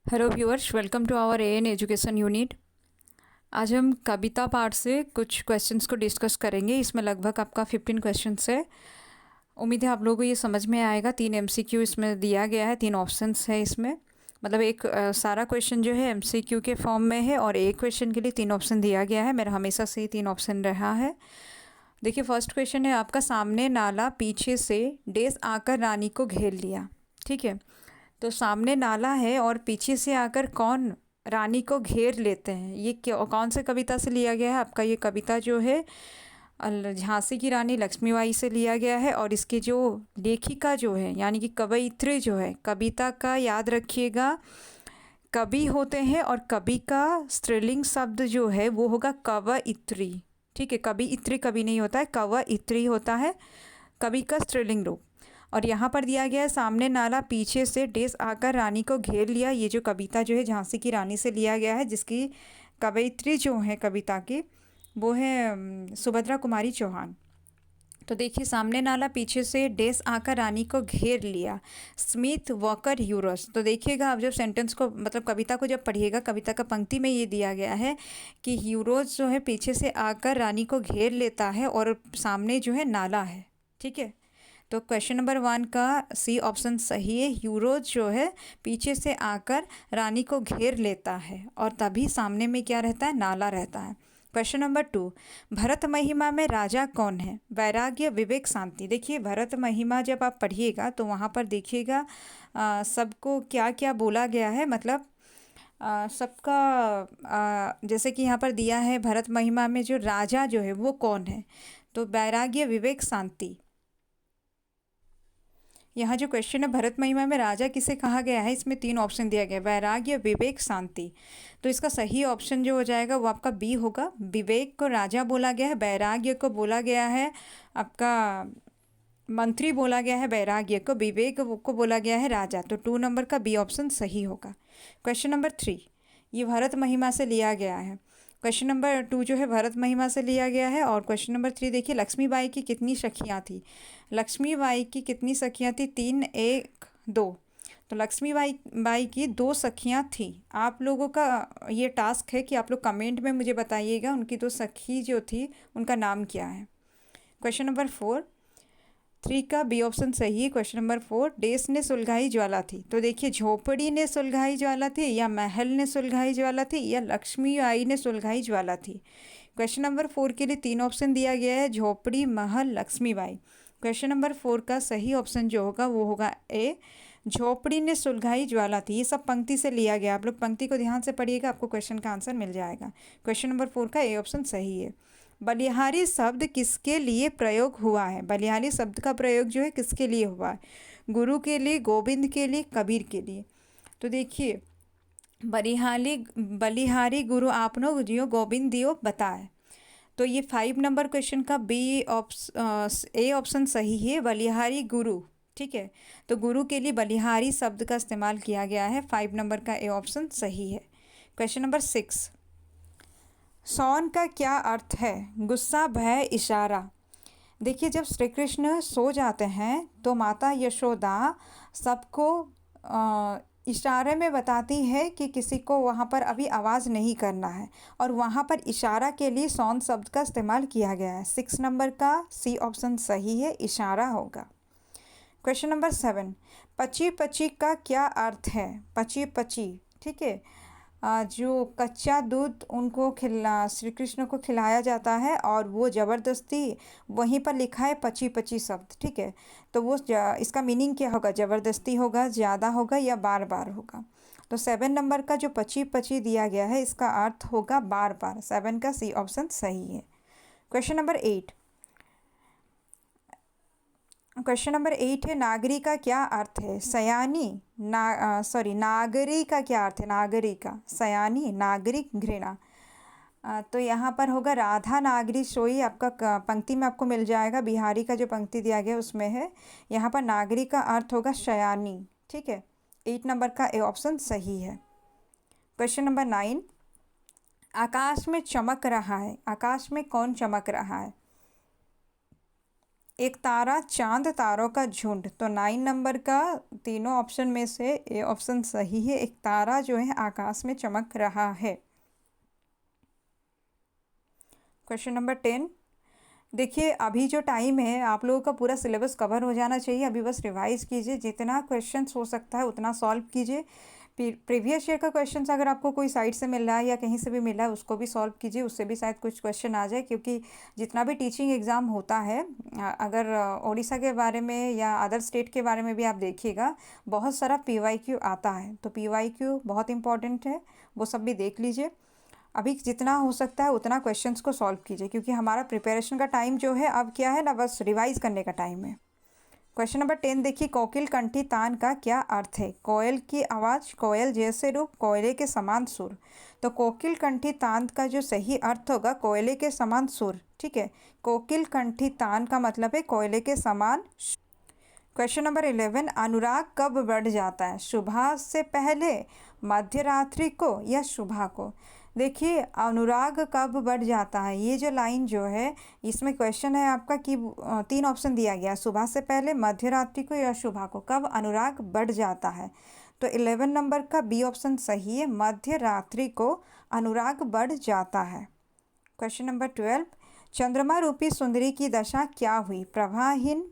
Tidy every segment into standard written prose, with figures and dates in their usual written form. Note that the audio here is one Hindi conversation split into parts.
Hello viewers, welcome to our AN education unit. आज हम कविता पार्ट से कुछ क्वेश्चंस को डिस्कस करेंगे। इसमें लगभग आपका 15 क्वेश्चंस है। उम्मीद है आप लोगों को ये समझ में आएगा। 3 एमसीक्यू इसमें दिया गया है, 3 ऑप्शंस है इसमें। मतलब एक सारा क्वेश्चन जो है एमसीक्यू के फॉर्म में है और एक क्वेश्चन के लिए 3 ऑप्शन दिया गया है। मेरा हमेशा से ही 3 ऑप्शन रहा है। देखिए, फर्स्ट क्वेश्चन है आपका, सामने नाला पीछे से डेस आकर रानी को घेर लिया। ठीक है, तो सामने नाला है और पीछे से आकर कौन रानी को घेर लेते हैं। ये कौन से कविता से लिया गया है आपका? ये कविता जो है झांसी की रानी लक्ष्मीबाई से लिया गया है। और इसके जो लेखिका जो है यानी कि कवयित्री जो है, कविता का याद रखिएगा, कवि होते हैं और कवि का स्त्रीलिंग शब्द जो है वो होगा कवयित्री। ठीक है, कवयित्री कवि नहीं होता है, कवयित्री होता है कवि का स्त्रीलिंग रूप। और यहाँ पर दिया गया है, सामने नाला पीछे से डेस आकर रानी को घेर लिया। ये जो कविता जो है झांसी की रानी से लिया गया है, जिसकी कवयित्री जो है कविता की वो है सुभद्रा कुमारी चौहान। तो देखिए, सामने नाला पीछे से डेस आकर रानी को घेर लिया, स्मिथ वॉकर ह्यूरोस। तो देखिएगा, आप जब सेंटेंस को मतलब कविता को जब पढ़िएगा, कविता का पंक्ति में ये दिया गया है कि ह्यूरोस जो है पीछे से आकर रानी को घेर लेता है और सामने जो है नाला है। ठीक है, तो क्वेश्चन नंबर 1 का सी ऑप्शन सही है। यूरोज जो है पीछे से आकर रानी को घेर लेता है और तभी सामने में क्या रहता है? नाला रहता है। क्वेश्चन नंबर 2, भरत महिमा में राजा कौन है? वैराग्य, विवेक, शांति। देखिए, भरत महिमा जब आप पढ़िएगा तो वहाँ पर देखिएगा सबको क्या क्या बोला गया है। मतलब सबका जैसे कि यहाँ पर दिया है, भरत महिमा में जो राजा जो है वो कौन है? तो वैराग्य, विवेक, शांति। यहाँ जो क्वेश्चन है, भरत महिमा में राजा किसे कहा गया है, इसमें 3 ऑप्शन दिया गया है, वैराग्य, विवेक, शांति। तो इसका सही ऑप्शन जो हो जाएगा वो आपका बी होगा। विवेक को राजा बोला गया है, वैराग्य को बोला गया है आपका मंत्री बोला गया है वैराग्य को, विवेक को बोला गया है राजा। तो 2 नंबर का बी ऑप्शन सही होगा। क्वेश्चन नंबर 3, ये भरत महिमा से लिया गया है। क्वेश्चन नंबर 2 जो है भरत महिमा से लिया गया है। और क्वेश्चन नंबर 3 देखिए, लक्ष्मीबाई की कितनी सखियाँ थी? लक्ष्मीबाई की कितनी सखियाँ थी? 3, 1, 2। तो लक्ष्मीबाई की 2 सखियाँ थी। आप लोगों का ये टास्क है कि आप लोग कमेंट में मुझे बताइएगा उनकी 2 सखी जो थी उनका नाम क्या है। क्वेश्चन नंबर 4, 3 का बी ऑप्शन सही है। क्वेश्चन नंबर 4, देश ने सुलगाई ज्वाला थी। तो देखिए, झोपड़ी ने सुलगाई ज्वाला थी, या महल ने सुलगाई ज्वाला थी, या लक्ष्मी आई ने सुलगाई ज्वाला थी। क्वेश्चन नंबर 4 के लिए 3 ऑप्शन दिया गया है, झोपड़ी, महल, लक्ष्मीबाई। क्वेश्चन नंबर 4 का सही ऑप्शन जो होगा वो होगा ए, झोपड़ी ने सुलगाई ज्वाला थी। ये सब पंक्ति से लिया गया। आप लोग पंक्ति को ध्यान से पढ़िएगा, आपको क्वेश्चन का आंसर मिल जाएगा। क्वेश्चन नंबर 4 का ए ऑप्शन सही है। बलिहारी शब्द किसके लिए प्रयोग हुआ है? बलिहारी शब्द का प्रयोग जो है किसके लिए हुआ है? गुरु के लिए, गोविंद के लिए, कबीर के लिए। तो देखिए, बलिहारी गुरु आपनो जियो, गोविंद दियो बताए। तो ये 5 नंबर क्वेश्चन का बी ऑप्शन ए ऑप्शन सही है, बलिहारी गुरु। ठीक है, तो गुरु के लिए बलिहारी शब्द का इस्तेमाल किया गया है। 5 नंबर का ए ऑप्शन सही है। क्वेश्चन नंबर 6, सौन का क्या अर्थ है? गुस्सा, भय, इशारा। देखिए, जब श्री कृष्ण सो जाते हैं तो माता यशोदा सबको इशारे में बताती है कि किसी को वहाँ पर अभी आवाज़ नहीं करना है, और वहाँ पर इशारा के लिए सौन शब्द का इस्तेमाल किया गया है। 6 नंबर का सी ऑप्शन सही है, इशारा होगा। क्वेश्चन नंबर 7, पची पची का क्या अर्थ है? पची पची, ठीक है, जो कच्चा दूध उनको श्री कृष्ण को खिलाया जाता है और वो ज़बरदस्ती, वहीं पर लिखा है पची पची शब्द। ठीक है, तो वो इसका मीनिंग क्या होगा? ज़बरदस्ती होगा, ज़्यादा होगा, या बार बार होगा? तो 7 नंबर का जो पची पची दिया गया है इसका अर्थ होगा बार बार। 7 का सी ऑप्शन सही है। क्वेश्चन नंबर 8, क्वेश्चन नंबर 8 है, नागरी का क्या अर्थ है? सयानी, नागरी का क्या अर्थ है? नागरी का सयानी, नागरिक, घृणा। तो यहाँ पर होगा राधा नागरी सोई। आपका पंक्ति में आपको मिल जाएगा, बिहारी का जो पंक्ति दिया गया उसमें है। यहाँ पर नागरी का अर्थ होगा शयानी। ठीक है, 8 नंबर का ए ऑप्शन सही है। क्वेश्चन नंबर 9, आकाश में चमक रहा है। आकाश में कौन चमक रहा है? एक तारा, चांद, तारों का झुंड। तो 9 नंबर का तीनों ऑप्शन में से ए ऑप्शन सही है। एक तारा जो है आकाश में चमक रहा है। Question number 10। देखिए अभी जो टाइम है आप लोगों का पूरा सिलेबस कवर हो जाना चाहिए। अभी बस रिवाइज कीजिए, जितना क्वेश्चंस हो सकता है उतना सॉल्व कीजिए। प्रीवियस ईयर का क्वेश्चंस अगर आपको कोई साइट से मिल रहा है या कहीं से भी मिल रहा है उसको भी सॉल्व कीजिए, उससे भी शायद कुछ क्वेश्चन आ जाए। क्योंकि जितना भी टीचिंग एग्ज़ाम होता है, अगर उड़ीसा के बारे में या अदर स्टेट के बारे में भी आप देखिएगा, बहुत सारा PYQ आता है। तो PYQ बहुत इंपॉर्टेंट है, वो सब भी देख लीजिए। अभी जितना हो सकता है उतना क्वेश्चंस को सॉल्व कीजिए, क्योंकि हमारा प्रिपरेशन का टाइम जो है अब क्या है ना, बस रिवाइज करने का टाइम है। क्वेश्चन नंबर 10 देखिए, कोकिल कंठी तान का क्या अर्थ है? कोयल की आवाज़, कोयल जैसे रूप, कोयले के समान सुर। तो कोकिल कंठी तान का जो सही अर्थ होगा कोयले के समान सुर। ठीक है, कोकिल कंठी तान का मतलब है कोयले के समान। क्वेश्चन नंबर 11, अनुराग कब बढ़ जाता है? सुबह से पहले, मध्य रात्रि को या सुबह को? देखिए अनुराग कब बढ़ जाता है, ये जो लाइन जो है इसमें क्वेश्चन है आपका कि 3 ऑप्शन दिया गया, सुबह से पहले, मध्य रात्रि को या सुबह को। कब अनुराग बढ़ जाता है? तो 11 नंबर का बी ऑप्शन सही है, मध्य रात्रि को अनुराग बढ़ जाता है। क्वेश्चन नंबर 12, चंद्रमा रूपी सुंदरी की दशा क्या हुई? प्रभाहीन,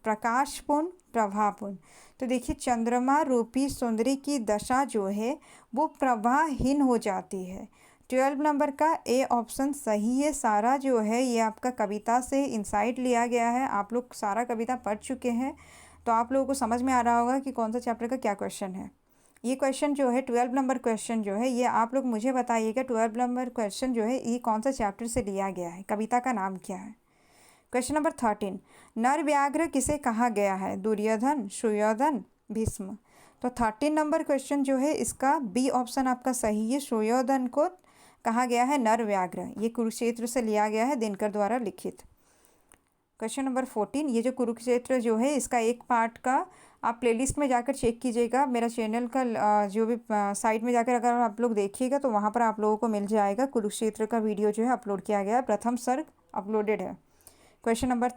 प्रकाशपूर्ण, प्रभापूर्ण। तो देखिए चंद्रमा रूपी सुंदरी की दशा जो है वो प्रभाहीन हो जाती है। 12 नंबर का ए ऑप्शन सही है। सारा जो है ये आपका कविता से इंसाइट लिया गया है। आप लोग सारा कविता पढ़ चुके हैं तो आप लोगों को समझ में आ रहा होगा कि कौन सा चैप्टर का क्या क्वेश्चन है। ये क्वेश्चन जो है 12 नंबर क्वेश्चन जो है ये आप लोग मुझे बताइएगा 12 नंबर क्वेश्चन जो है ये कौन सा चैप्टर से लिया गया है, कविता का नाम क्या है। क्वेश्चन नंबर 13, नर व्याघ्र किसे कहा गया है? दुर्योधन, सुयोधन, भीष्म। तो 13 नंबर क्वेश्चन जो है इसका बी ऑप्शन आपका सही है, सुयोधन को कहा गया है नर व्याघ्र। ये कुरुक्षेत्र से लिया गया है, दिनकर द्वारा लिखित। क्वेश्चन नंबर 14, ये जो कुरुक्षेत्र जो है इसका एक पार्ट का आप प्लेलिस्ट में जाकर चेक कीजिएगा। मेरा चैनल का जो भी साइट में जाकर अगर आप लोग देखिएगा तो वहाँ पर आप लोगों को मिल जाएगा। कुरुक्षेत्र का वीडियो जो है अपलोड किया गया है, प्रथम सर्ग अपलोडेड है। क्वेश्चन नंबर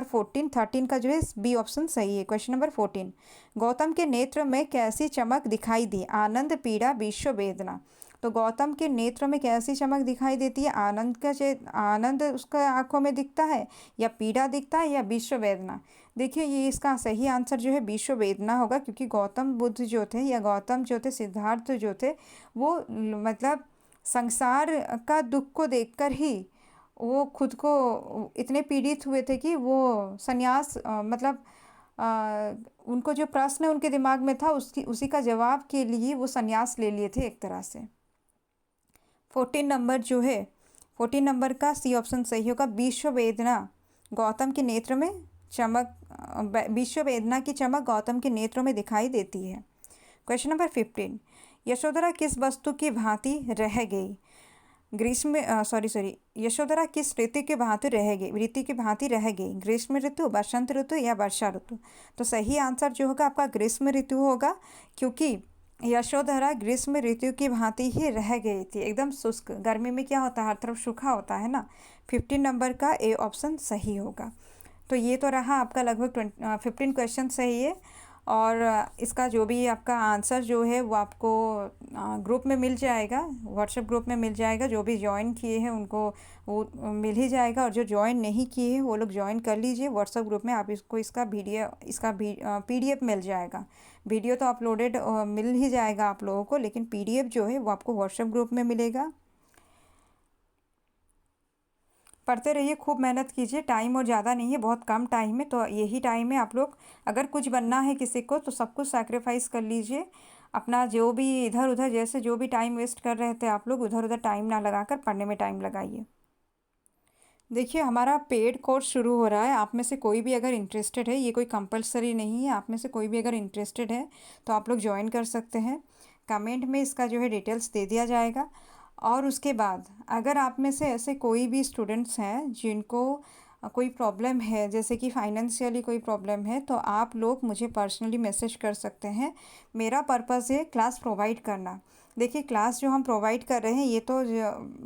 14 13 का जो है बी ऑप्शन सही है। क्वेश्चन नंबर 14, गौतम के नेत्र में कैसी चमक दिखाई दी? आनंद, पीड़ा, विश्व वेदना। तो गौतम के नेत्र में कैसी चमक दिखाई देती है? आनंद उसका आंखों में दिखता है, या पीड़ा दिखता है, या विश्व वेदना। देखिए ये इसका सही आंसर जो है विश्व वेदना होगा, क्योंकि गौतम बुद्ध जो थे या गौतम जो थे, सिद्धार्थ जो थे, वो मतलब संसार का दुख को देखकर ही वो खुद को इतने पीड़ित हुए थे कि वो संन्यास मतलब उनको जो प्रश्न उनके दिमाग में था उसी का जवाब के लिए वो संन्यास ले लिए थे एक तरह से। 14 नंबर जो है 14 नंबर का सी ऑप्शन सही होगा, विश्व वेदना गौतम के नेत्र में विश्व वेदना की चमक गौतम के नेत्रों में दिखाई देती है। क्वेश्चन नंबर 15, यशोधरा किस वस्तु की भांति रह गई? यशोधरा किस ऋतु की भांति रह गई? ग्रीष्म ऋतु, बसंत ऋतु, या वर्षा ऋतु। तो सही आंसर जो होगा आपका ग्रीष्म ऋतु होगा, क्योंकि यशोधरा ग्रीष्म ऋतु की भांति ही रह गई थी, एकदम शुष्क। गर्मी में क्या होता है, हर तरफ सूखा होता है ना। 15 नंबर का ए ऑप्शन सही होगा। तो ये तो रहा आपका लगभग 15 क्वेश्चन सही है, और इसका जो भी आपका आंसर जो है वो आपको ग्रुप में मिल जाएगा, व्हाट्सएप ग्रुप में मिल जाएगा। जो भी ज्वाइन किए हैं उनको वो मिल ही जाएगा, और जो ज्वाइन नहीं किए हैं वो लोग ज्वाइन कर लीजिए व्हाट्सएप ग्रुप में। आप इसको इसका PDF मिल जाएगा। वीडियो तो अपलोडेड मिल ही जाएगा आप लोगों को, लेकिन PDF जो है वो आपको व्हाट्सएप ग्रुप में मिलेगा। पढ़ते रहिए, खूब मेहनत कीजिए। टाइम और ज़्यादा नहीं है, बहुत कम टाइम है, तो यही टाइम है। आप लोग अगर कुछ बनना है किसी को तो सब कुछ सैक्रिफाइस कर लीजिए। अपना जो भी इधर उधर जैसे जो भी टाइम वेस्ट कर रहे थे आप लोग, उधर उधर टाइम ना लगाकर पढ़ने में टाइम लगाइए। देखिए हमारा पेड कोर्स शुरू हो रहा है। आप में से कोई भी अगर इंटरेस्टेड है, ये कोई कंपलसरी नहीं है, आप में से कोई भी अगर इंटरेस्टेड है तो आप लोग ज्वाइन कर सकते हैं। कमेंट में इसका जो है डिटेल्स दे दिया जाएगा। और उसके बाद अगर आप में से ऐसे कोई भी स्टूडेंट्स हैं जिनको कोई प्रॉब्लम है, जैसे कि फाइनेंशियली कोई प्रॉब्लम है, तो आप लोग मुझे पर्सनली मैसेज कर सकते हैं। मेरा पर्पज़ है क्लास प्रोवाइड करना। देखिए, क्लास जो हम प्रोवाइड कर रहे हैं ये तो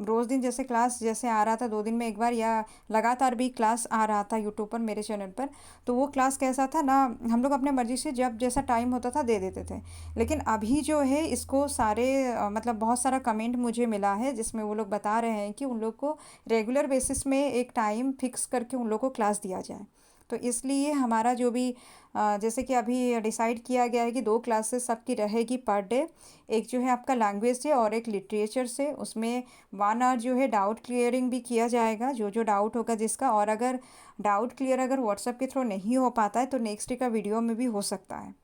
रोज़ दिन जैसे क्लास जैसे आ रहा था 2 दिन में एक बार या लगातार भी क्लास आ रहा था यूट्यूब पर मेरे चैनल पर, तो वो क्लास कैसा था ना, हम लोग अपने मर्ज़ी से जब जैसा टाइम होता था दे देते थे। लेकिन अभी जो है इसको सारे मतलब बहुत सारा कमेंट मुझे मिला है जिसमें वो लोग बता रहे हैं कि उन लोग को रेगुलर बेसिस में एक टाइम फ़िक्स करके उन लोग को क्लास दिया जाए। तो इसलिए हमारा जो भी जैसे कि अभी डिसाइड किया गया है कि 2 क्लासेस सबकी रहेगी पर डे। एक जो है आपका लैंग्वेज से और एक लिटरेचर से। उसमें 1 आवर जो है डाउट क्लियरिंग भी किया जाएगा, जो डाउट होगा जिसका। और अगर डाउट क्लियर अगर व्हाट्सएप के थ्रू नहीं हो पाता है तो नेक्स्ट डे का वीडियो में भी हो सकता है।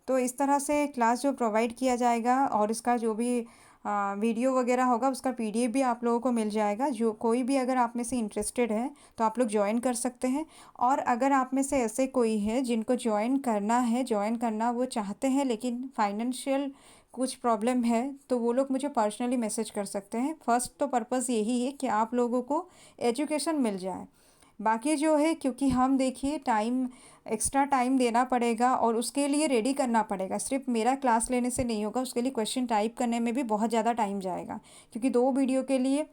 तो इस तरह से क्लास जो प्रोवाइड किया जाएगा और इसका जो भी वीडियो वगैरह होगा उसका पीडीएफ भी आप लोगों को मिल जाएगा। जो कोई भी अगर आप में से इंटरेस्टेड है तो आप लोग ज्वाइन कर सकते हैं। और अगर आप में से ऐसे कोई है जिनको ज्वाइन करना वो चाहते हैं लेकिन फाइनेंशियल कुछ प्रॉब्लम है, तो वो लोग मुझे पर्सनली मैसेज कर सकते हैं। फर्स्ट तो पर्पज़ यही है कि आप लोगों को एजुकेशन मिल जाए। बाकी जो है क्योंकि हम देखिए टाइम एक्स्ट्रा टाइम देना पड़ेगा और उसके लिए रेडी करना पड़ेगा। सिर्फ मेरा क्लास लेने से नहीं होगा, उसके लिए क्वेश्चन टाइप करने में भी बहुत ज़्यादा टाइम जाएगा। क्योंकि 2 वीडियो के लिए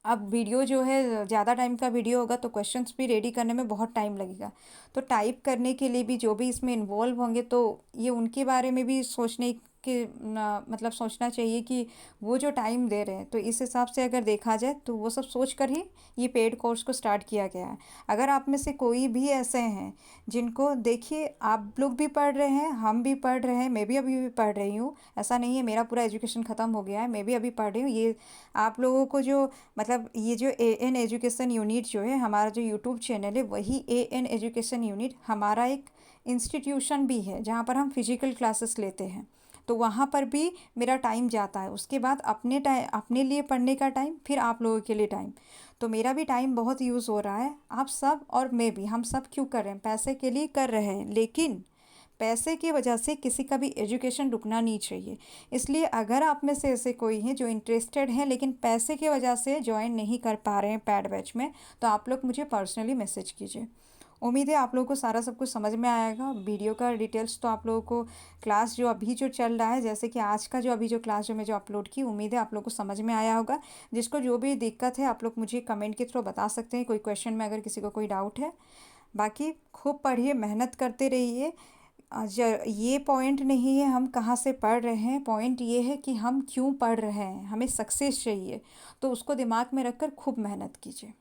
अब वीडियो जो है ज़्यादा टाइम का वीडियो होगा तो क्वेश्चंस भी रेडी करने में बहुत टाइम लगेगा। तो टाइप करने के लिए भी जो भी इसमें इन्वॉल्व होंगे तो ये उनके बारे में भी सोचने के मतलब सोचना चाहिए कि वो जो टाइम दे रहे हैं तो इस हिसाब से अगर देखा जाए तो वो सब सोच कर ही ये पेड कोर्स को स्टार्ट किया गया है। अगर आप में से कोई भी ऐसे हैं जिनको देखिए आप लोग भी पढ़ रहे हैं, हम भी पढ़ रहे हैं, मैं भी अभी भी पढ़ रही हूँ। ऐसा नहीं है मेरा पूरा एजुकेशन ख़त्म हो गया है, मैं भी अभी पढ़ रही हूँ। ये आप लोगों को जो मतलब ये जो एएन एजुकेशन यूनिट जो है हमारा जो यूट्यूब चैनल है वही एएन एजुकेशन यूनिट हमारा एक इंस्टीट्यूशन भी है जहाँ पर हम फिजिकल क्लासेस लेते हैं। तो वहाँ पर भी मेरा टाइम जाता है। उसके बाद अपने लिए पढ़ने का टाइम, फिर आप लोगों के लिए टाइम। तो मेरा भी टाइम बहुत यूज़ हो रहा है। आप सब और मैं भी, हम सब क्यों कर रहे हैं? पैसे के लिए कर रहे हैं। लेकिन पैसे की वजह से किसी का भी एजुकेशन रुकना नहीं चाहिए। इसलिए अगर आप में से ऐसे कोई हैं जो इंटरेस्टेड हैं लेकिन पैसे की वजह से जॉइन नहीं कर पा रहे हैं पैड बैच में, तो आप लोग मुझे पर्सनली मैसेज कीजिए। उम्मीद है आप लोगों को सारा सब कुछ समझ में आएगा। वीडियो का डिटेल्स तो आप लोगों को क्लास जो अभी जो चल रहा है, जैसे कि आज का जो अभी जो क्लास जो मैं जो अपलोड की, उम्मीद है आप लोगों को समझ में आया होगा। जिसको जो भी दिक्कत है आप लोग मुझे कमेंट के थ्रू बता सकते हैं, कोई क्वेश्चन में अगर किसी को कोई डाउट है। बाकी खूब पढ़िए, मेहनत करते रहिए। ये पॉइंट नहीं है हम कहाँ से पढ़ रहे हैं, पॉइंट ये है कि हम क्यों पढ़ रहे हैं, हमें सक्सेस चाहिए। तो उसको दिमाग में रख कर खूब मेहनत कीजिए।